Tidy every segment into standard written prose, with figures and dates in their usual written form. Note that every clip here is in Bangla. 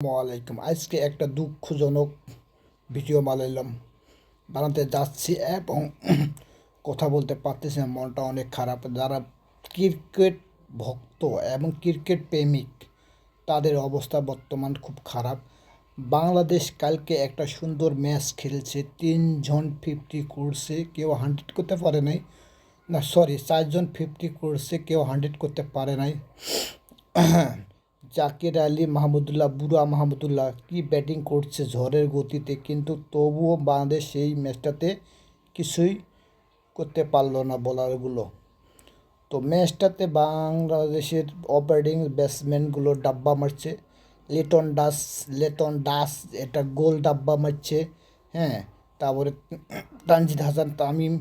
আসসালামু আলাইকুম। আজকে একটা দুঃখজনক ভিডিও বানাতে যাচ্ছি এবং কথা বলতে পারতেছি না, মনটা অনেক খারাপ। যারা ক্রিকেট ভক্ত এবং ক্রিকেট প্রেমিক তাদের অবস্থা বর্তমান খুব খারাপ। বাংলাদেশ কালকে একটা সুন্দর ম্যাচ খেলছে, 3 জন 50 করছে, কেউ 100 করতে পারে নাই। না সরি, 4 জন 50 করছে, কেউ 100 করতে পারে নাই। জাকির আলী মাহমুদুল্লাহ, বুড়া মাহমুদুল্লাহ কি ব্যাটিং করছে ঝড়ের গতিতে, কিন্তু তবুও বাংলাদেশ সেই ম্যাচটাতে কিছুই করতে পারলো না বোলারগুলো। তো ম্যাচটাতে বাংলাদেশের অপারেটিং ব্যাটসম্যানগুলো ডাব্বা মারছে। লেটন দাস এটা গোল ডাব্বা মারছে। হ্যাঁ, তারপরে তানজিদ হাসান তামিম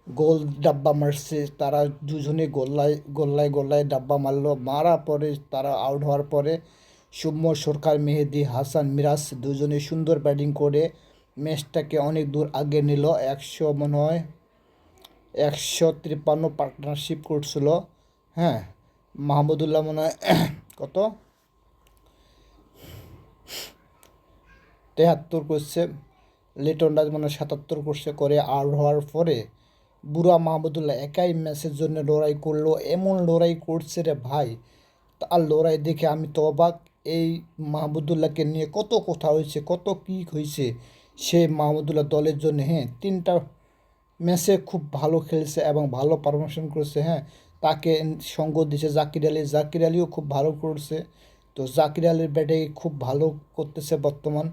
গোল ডাব্বা মারছে। তারা দুজনে গোল্লায় ডাব্বা মারলো। মারার পরে তারা আউট হওয়ার পরে সৌম্য সরকার, মেহেদী হাসান, মিরাজ দুজনে সুন্দর ব্যাটিং করে ম্যাচটাকে অনেক দূর আগে নিল। 153 পার্টনারশিপ করছিল। হ্যাঁ, মাহমুদুল্লাহ মনে হয় কত 73 করছে, লিটন দাস মনে হয় 77 করছে। করে আউট হওয়ার পরে বুড়া মাহমুদুল্লাহ একাই ম্যাচের জন্য লড়াই করলো। এমন লড়াই করছে রে ভাই, তার লড়াই দেখে আমি তো অবাক। এই মাহমুদুল্লাহকে নিয়ে কত কথা হয়েছে, কত কী হয়েছে। সে মাহমুদুল্লাহ দলের জন্য 3টা ম্যাচে খুব ভালো খেলছে এবং ভালো পারফরমেন্স করেছে। তাকে সঙ্গ দিয়েছে জাকির আলীও খুব ভালো করছে। তো জাকির আলীর ব্যাটে খুব ভালো করতেছে বর্তমান।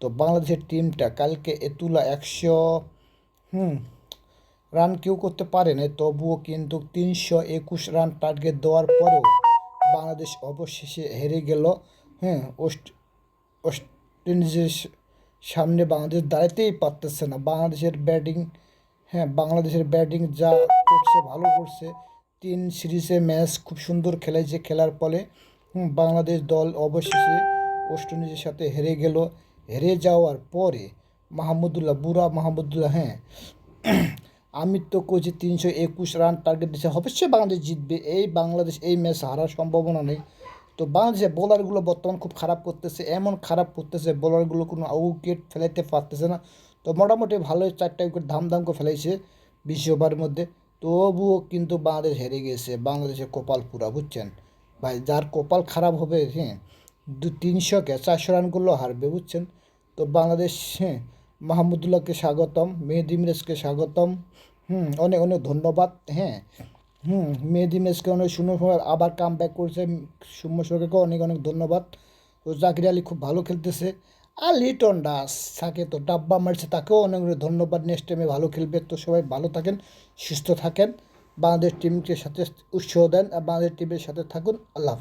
তো বাংলাদেশের টিমটা কালকে এতুলা 100 রান কেউ করতে পারে না, তবুও কিন্তু 321 রান টার্গেট দেওয়ার পরেও বাংলাদেশ অবশেষে হেরে গেল। ওয়েস্ট ইন্ডিজের সামনে বাংলাদেশ দাঁড়াতেই পারতেছে না। বাংলাদেশের ব্যাটিং যা করছে ভালো করছে। 3 সিরিজে ম্যাচ খুব সুন্দর খেলেছে, খেলার ফলে বাংলাদেশ দল অবশেষে ওয়েস্ট ইন্ডিজের সাথে হেরে গেল। হেরে যাওয়ার পরে বুড়া মাহমুদুল্লাহ আমি তো কইছি 321 রান টার্গেট দিচ্ছে, অবশ্যই বাংলাদেশ জিতবে। বাংলাদেশ এই ম্যাচ হারার সম্ভাবনা নেই। তো বাংলাদেশের বোলারগুলো বর্তমান খুব খারাপ করতেছে, এমন খারাপ করতেছে বোলারগুলো কোনো উইকেট ফেলাইতে পারতেছে না। তো মোটামুটি ভালোই 4টা উইকেট ধাম করে ফেলাইছে 20 ওভারের মধ্যে। তবুও কিন্তু বাংলাদেশ হেরে গেছে। বাংলাদেশের কপাল পুরা, বুঝছেন ভাই। যার কপাল খারাপ হবে 300-400 রান করলেও হারবে, বুঝছেন। তো বাংলাদেশ মাহমুদুল্লাহকে স্বাগতম, মেহেদী মিরাজকে স্বাগতম। অনেক অনেক ধন্যবাদ। মেহেদী মিরাজকে অনেক সুন্দর আবার কাম ব্যাক করছে। সৌম্য সরকারকে অনেক অনেক ধন্যবাদ। তো জাকির আলী খুব ভালো খেলতেছে। আর লিটন দাস থাকে তো ডাব্বা মারছে, তাকেও অনেক অনেক ধন্যবাদ। নেক্সট টাইমে ভালো খেলবে। তো সবাই ভালো থাকেন, সুস্থ থাকেন, বাংলাদেশ টিমকে সাথে উৎসাহ দেন আর বাংলাদেশ টিমের সাথে থাকুন। আল্লাহ হাফেজ।